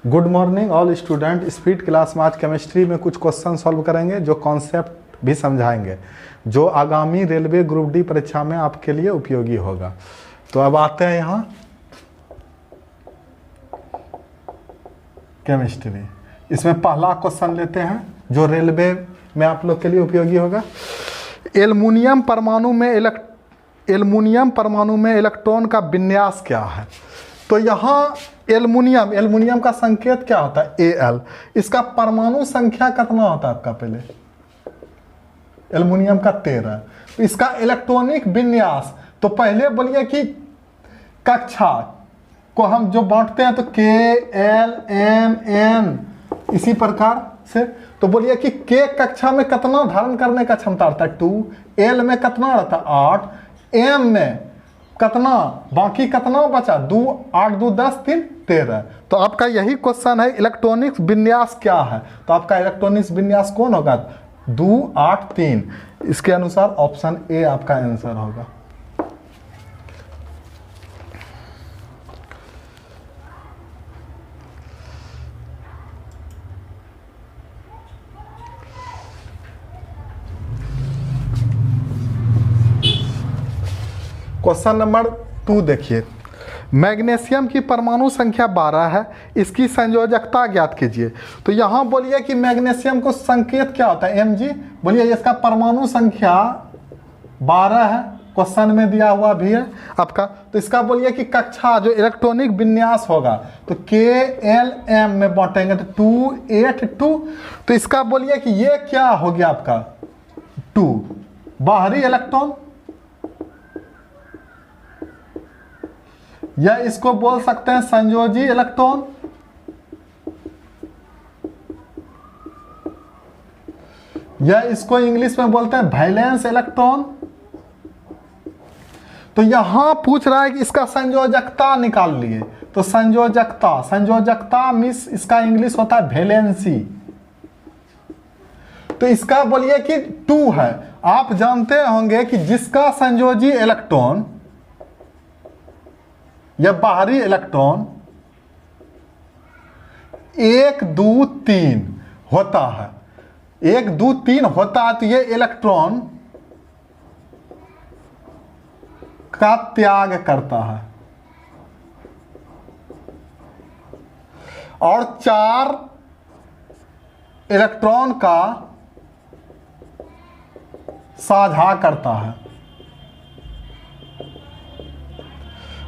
Good morning all student. Speed class में आज chemistry में कुछ क्वेश्चन सॉल्व करेंगे जो कॉन्सेप्ट भी समझाएंगे, जो आगामी रेलवे ग्रुप डी परीक्षा में आपके लिए उपयोगी होगा। तो अब आते हैं यहाँ केमिस्ट्री। इसमें पहला क्वेश्चन लेते हैं जो रेलवे में आप लोग के लिए उपयोगी होगा। एल्युमिनियम परमाणु में इलेक्ट्रॉन का विन्यास क्या है? तो यहाँ एल्युमिनियम का संकेत क्या होता है? Al। इसका परमाणु संख्या कितना होता है आपका? पहले एल्युमिनियम का 13। तो इसका इलेक्ट्रॉनिक विन्यास, तो पहले बोलिए कि कक्षा को हम जो बांटते हैं तो K L M N इसी प्रकार से। तो बोलिए कि K कक्षा में कितना धारण करने का क्षमता रहता है? 2। L में कितना रहता है? 8। M में कितना, बाकी कितना बचा? 2। 8 2 10 3 13। तो आपका यही क्वेश्चन है, इलेक्ट्रॉनिक विन्यास क्या है? तो आपका इलेक्ट्रॉनिक विन्यास कौन होगा? 2 8 3। इसके अनुसार ऑप्शन ए आपका आंसर होगा। क्वेश्चन नंबर 2 देखिए। मैग्नीशियम की परमाणु संख्या 12 है, इसकी संयोजकता ज्ञात कीजिए। तो यहाँ बोलिए कि मैग्नीशियम को संकेत क्या होता है? Mg। बोलिए इसका परमाणु संख्या 12 है, क्वेश्चन में दिया हुआ भी है आपका। तो इसका बोलिए कि कक्षा जो इलेक्ट्रॉनिक विन्यास होगा तो K L M में बांटेंगे तो 2 8 2। तो इसका बोलिए कि ये क्या हो गया आपका? 2 बाहरी इलेक्ट्रॉन, या इसको बोल सकते हैं संयोजी इलेक्ट्रॉन, या इसको इंग्लिश में बोलते हैं वैलेंस इलेक्ट्रॉन। तो यहां पूछ रहा है कि इसका संयोजकता निकाल लिए। तो संयोजकता मीन्स इसका इंग्लिश होता है वैलेंसी। तो इसका बोलिए कि 2 है। आप जानते होंगे कि जिसका संयोजी इलेक्ट्रॉन या बाहरी इलेक्ट्रॉन 1 2 3 होता है, 1 2 3 होता है, तो ये इलेक्ट्रॉन का त्याग करता है। और 4 इलेक्ट्रॉन का साझा करता है।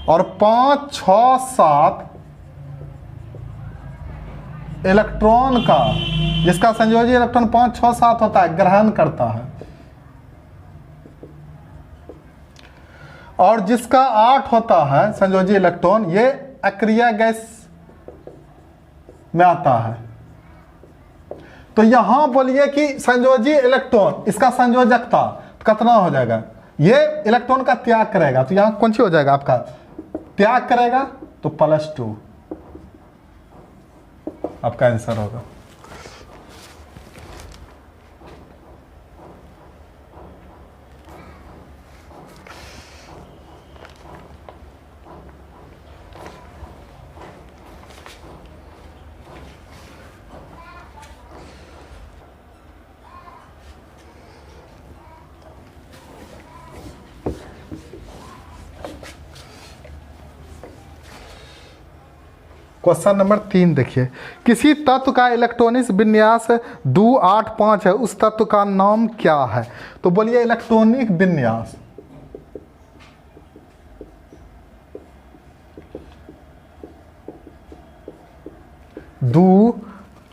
और 5 6 7 इलेक्ट्रॉन का, जिसका संयोजी इलेक्ट्रॉन 5 6 7 होता है, ग्रहण करता है। और जिसका 8 होता है संयोजी इलेक्ट्रॉन, ये अक्रिय गैस में आता है। तो यहां बोलिए कि संयोजी इलेक्ट्रॉन, इसका संयोजकता कितना हो जाएगा? ये इलेक्ट्रॉन का त्याग करेगा, तो यहां कौन सी हो जाएगा आपका? त्याग करेगा तो +2 आपका आंसर होगा। क्वेश्चन नंबर 3 देखिए। किसी तत्व का इलेक्ट्रॉनिक विन्यास 2 8 5 है, उस तत्व का नाम क्या है? तो बोलिए इलेक्ट्रॉनिक विन्यास 2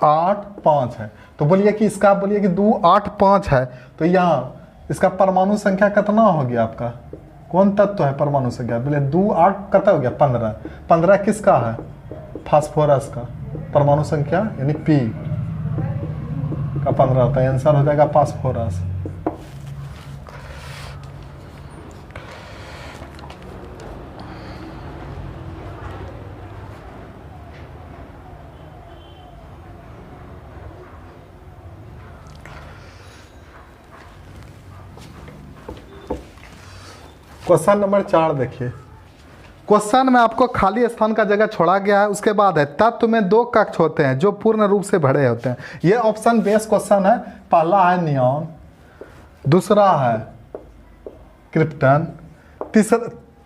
8 5 है। तो बोलिए कि इसका, बोलिए कि 2 8 5 है, तो यहाँ इसका परमाणु संख्या कितना हो गया आपका? कौन तत्व है परमाणु संख्या? बोले 2 8 कितना हो गया? 15। 15 किसका है? फास्फोरस का परमाणु संख्या, यानी P का 15 होता है। आंसर हो जाएगा फास्फोरस। क्वेश्चन नंबर 4 देखिए। क्वेश्चन में आपको खाली स्थान का जगह छोड़ा गया है। उसके बाद है तत्व में 2 कक्ष होते हैं जो पूर्ण रूप से भरे होते हैं। ये ऑप्शन बेस्ड क्वेश्चन है। पहला है नियॉन, दूसरा है क्रिप्टन,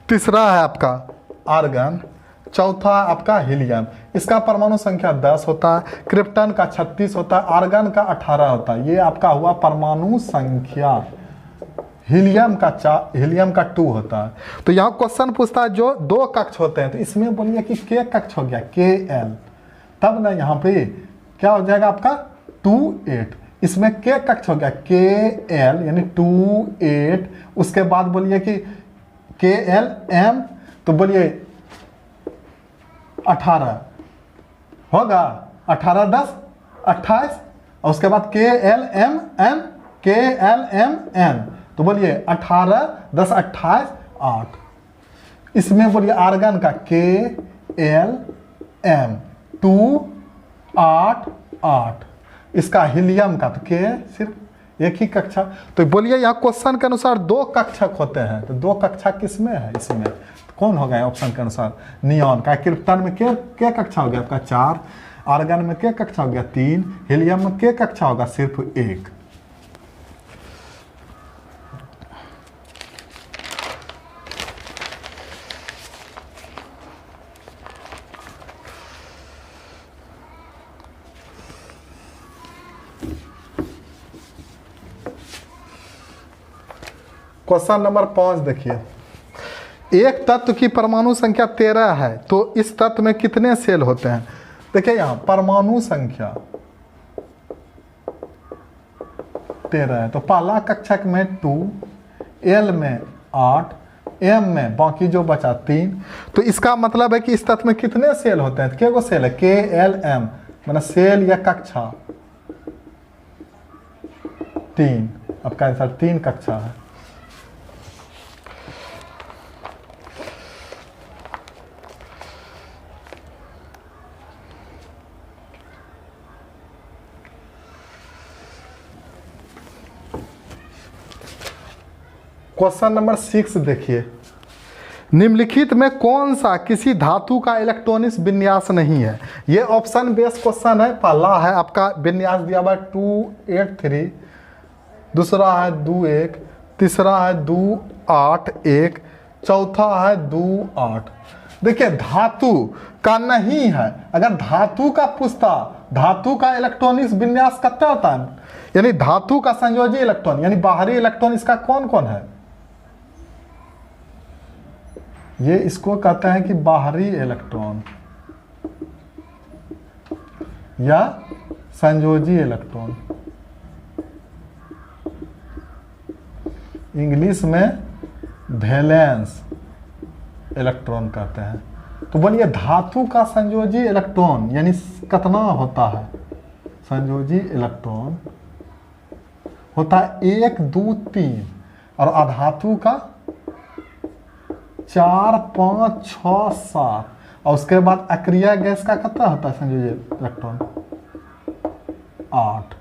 तीसरा है आपका आर्गन, चौथा आपका हीलियम। इसका परमाणु संख्या 10 होता है, क्रिप्टन का 36 होता है, आर्गन का 18 होता है। ये आपका हुआ परमाणु संख्या। हीलियम का 2 होता है। तो यहाँ क्वेश्चन पूछता है जो 2 कक्ष होते हैं, तो इसमें बोलिए कि के कक्ष हो गया KL, तब ना यहाँ पे क्या हो जाएगा आपका 2 8। इसमें के कक्ष हो गया KL यानी 2 8। उसके बाद बोलिए कि KLM, तो बोलिए 18 होगा, 18 10 28। और उसके बाद KLMN, तो बोलिए 18 10 28 8। इसमें बोलिए आर्गन का KLM 2 8 8। इसका हीलियम का तो के सिर्फ एक ही कक्षा। तो बोलिए यहाँ क्वेश्चन के अनुसार 2 कक्षक होते हैं, तो 2 कक्षा किसमें है? इसमें तो कौन होगा ऑप्शन के अनुसार? नियॉन का। क्रिप्टन में के कक्षा हो गया आपका 4, आर्गन में के कक्षा हो गया 3, हीलियम में के कक्षा होगा सिर्फ 1। क्वेश्चन नंबर 5 देखिए। एक तत्व की परमाणु संख्या 13 है तो इस तत्व में कितने सेल होते हैं? देखिए यहाँ परमाणु संख्या 13 है, तो पहला कक्षक में 2, L में 8, M में बाकी जो बचा 3। तो इसका मतलब है कि इस तत्व में कितने सेल होते हैं? क्या सेल है? KLM मतलब सेल या कक्षा 3। आपका आंसर 3 कक्षा है। क्वेश्चन नंबर 6 देखिए। निम्नलिखित में कौन सा किसी धातु का इलेक्ट्रॉनिक विन्यास नहीं है? ये ऑप्शन बेस्ड क्वेश्चन है। पहला है आपका विन्यास दिया हुआ 2 8 3, दूसरा है 2 1, तीसरा है 2 8 1, चौथा है 2 8। देखिए धातु का नहीं है। अगर धातु का पूछता, धातु का इलेक्ट्रॉनिक विन्यास कितना होता है, यानी धातु का संयोजी इलेक्ट्रॉन यानी बाहरी इलेक्ट्रॉन, इसका कौन कौन है? ये इसको कहते हैं कि बाहरी इलेक्ट्रॉन या संयोजी इलेक्ट्रॉन, इंग्लिश में वैलेंस इलेक्ट्रॉन कहते हैं। तो बोलिए धातु का संयोजी इलेक्ट्रॉन यानी कितना होता है? संयोजी इलेक्ट्रॉन होता है 1 2 3, और अधातु का 4 5 6 7, और उसके बाद अक्रिया गैस का कितना होता है संयोजी इलेक्ट्रॉन? 8।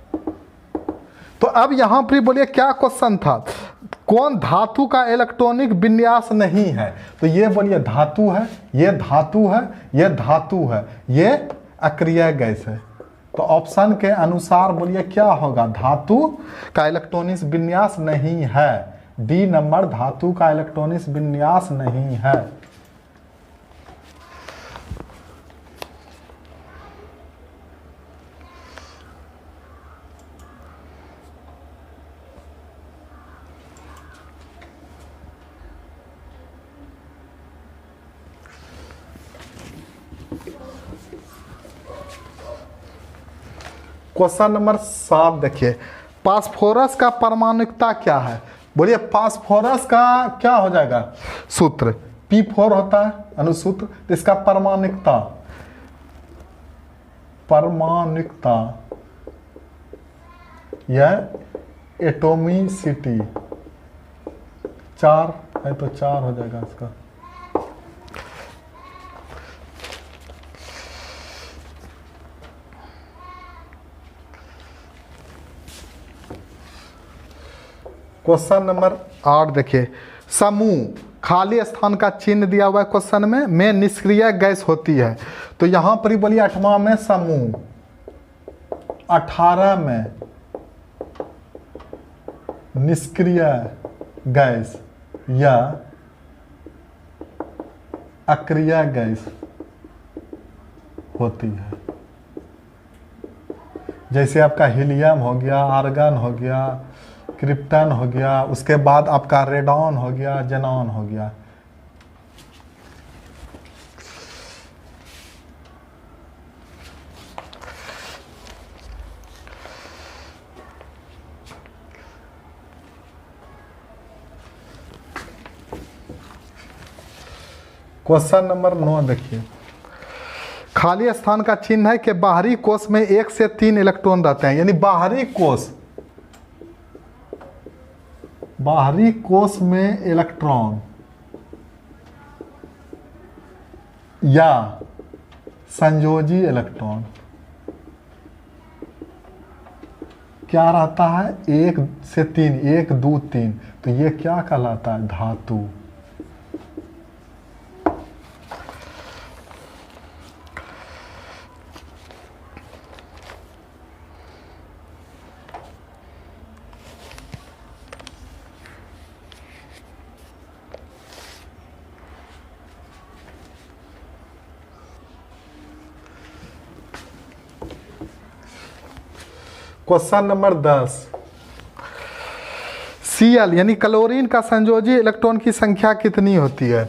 तो अब यहां पर बोलिए क्या क्वेश्चन था? कौन धातु का इलेक्ट्रॉनिक विन्यास नहीं है? तो ये बोलिए धातु है, ये धातु है, ये धातु है, ये अक्रिया गैस है। तो ऑप्शन के अनुसार बोलिए क्या होगा? धातु का इलेक्ट्रॉनिक विन्यास नहीं है। डी नंबर, धातु का इलेक्ट्रॉनिक विन्यास नहीं है। क्वेश्चन नंबर 7 देखिए। फास्फोरस का परमाणुकता क्या है? बोलिए फास्फोरस का क्या हो जाएगा सूत्र? P4 होता है अनुसूत्र। तो इसका परमाणुकता यह एटोमिसिटी 4 है, तो 4 हो जाएगा इसका। क्वेश्चन नंबर 8 देखिए। समूह खाली स्थान का चिन्ह दिया हुआ है क्वेश्चन में निष्क्रिय गैस होती है। तो यहाँ पर ही बोलिए 8वां में समूह, 18 में निष्क्रिय गैस या अक्रिय गैस होती है। जैसे आपका हीलियम हो गया, आर्गन हो गया, क्रिप्टन हो गया, उसके बाद आपका रेडॉन हो गया, जेनॉन हो गया। क्वेश्चन नंबर 9 देखिए, खाली स्थान का चिन्ह है कि बाहरी कोश में 1 से 3 इलेक्ट्रॉन रहते हैं। यानी बाहरी कोश में इलेक्ट्रॉन या संयोजी इलेक्ट्रॉन क्या रहता है? 1 से 3, 1 2 3। तो ये क्या कहलाता है? धातु। क्वेश्चन नंबर 10, Cl यानी क्लोरीन का संयोजी इलेक्ट्रॉन की संख्या कितनी होती है?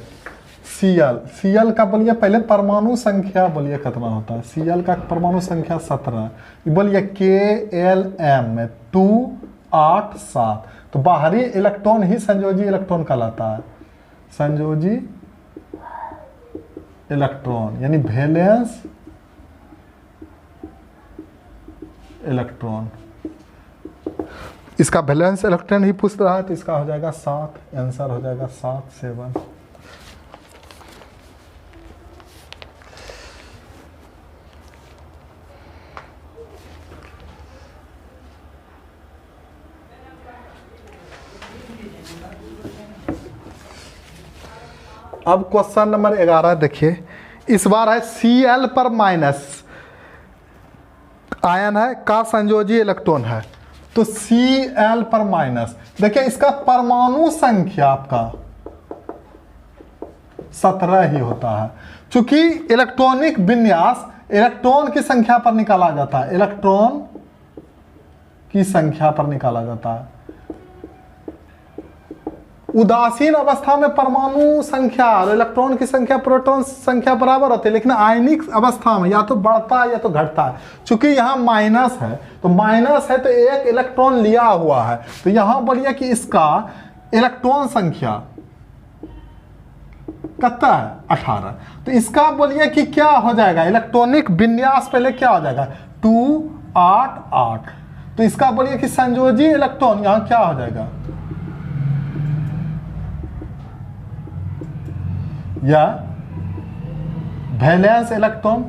Cl का बोलिए पहले परमाणु संख्या बोलिए कितना होता है? Cl का परमाणु संख्या 17। बोलिए Klm में 2 8 7। तो बाहरी इलेक्ट्रॉन ही संयोजी इलेक्ट्रॉन कहलाता है। संयोजी इलेक्ट्रॉन यानी वैलेंस इलेक्ट्रॉन। इसका वैलेंस इलेक्ट्रॉन ही पूछ रहा है, तो इसका हो जाएगा 7। आंसर हो जाएगा 7 7। अब क्वेश्चन नंबर 11 देखिए, इस बार है Cl पर माइनस आयन है का संयोजी इलेक्ट्रॉन है। तो Cl पर माइनस, देखिए इसका परमाणु संख्या आपका 17 ही होता है। चूंकि इलेक्ट्रॉनिक विन्यास इलेक्ट्रॉन की संख्या पर निकाला जाता है, इलेक्ट्रॉन की संख्या पर निकाला जाता है। उदासीन अवस्था में परमाणु संख्या और इलेक्ट्रॉन की संख्या, प्रोटॉन संख्या बराबर होती है, लेकिन आयनिक अवस्था में या तो बढ़ता है या तो घटता है। चूंकि यहाँ माइनस है, तो माइनस है तो एक इलेक्ट्रॉन लिया हुआ है, तो यहां बोलिए कि इसका इलेक्ट्रॉन संख्या कितना है? 18। तो इसका बोलिए कि क्या हो जाएगा? इलेक्ट्रॉनिक विन्यास पहले क्या हो जाएगा? 2 8 8। तो इसका बोलिए कि संयोजी इलेक्ट्रॉन यहां क्या हो जाएगा? या वैलेंस इलेक्ट्रॉन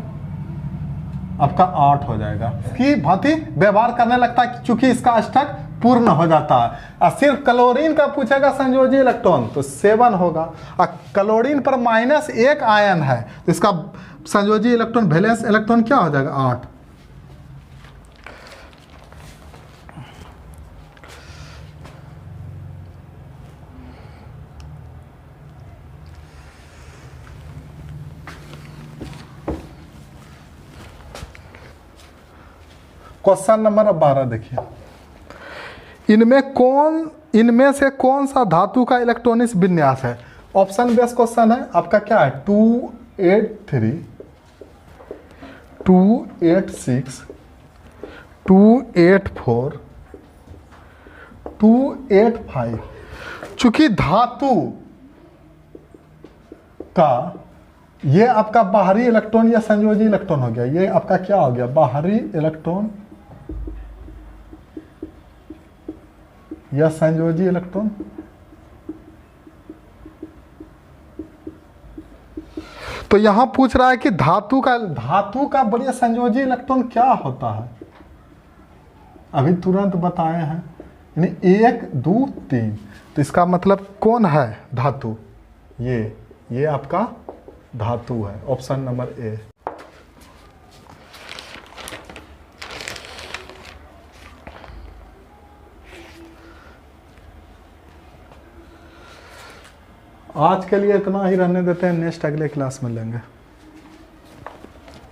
आपका 8 हो जाएगा। कि भांति व्यवहार करने लगता है क्योंकि इसका अष्टक पूर्ण हो जाता है। और सिर्फ क्लोरीन का पूछेगा संयोजी इलेक्ट्रॉन तो 7 होगा, और क्लोरीन पर -1 आयन है तो इसका संयोजी इलेक्ट्रॉन वैलेंस इलेक्ट्रॉन क्या हो जाएगा? 8। क्वेश्चन नंबर 12 देखिए, इनमें से कौन सा धातु का इलेक्ट्रॉनिक विन्यास है? ऑप्शन बेस्ड क्वेश्चन है। आपका क्या है? 283 286 284 285। चूंकि धातु का ये आपका बाहरी इलेक्ट्रॉन या संयोजी इलेक्ट्रॉन हो गया, ये आपका क्या हो गया? बाहरी इलेक्ट्रॉन या संयोजी इलेक्ट्रॉन। तो यहां पूछ रहा है कि धातु का बढ़िया संयोजी इलेक्ट्रॉन क्या होता है? अभी तुरंत बताए हैं, यानी 1 2 3। तो इसका मतलब कौन है धातु? ये आपका धातु है, ऑप्शन नंबर ए। आज के लिए इतना ही रहने देते हैं, नेक्स्ट अगले क्लास में लेंगे।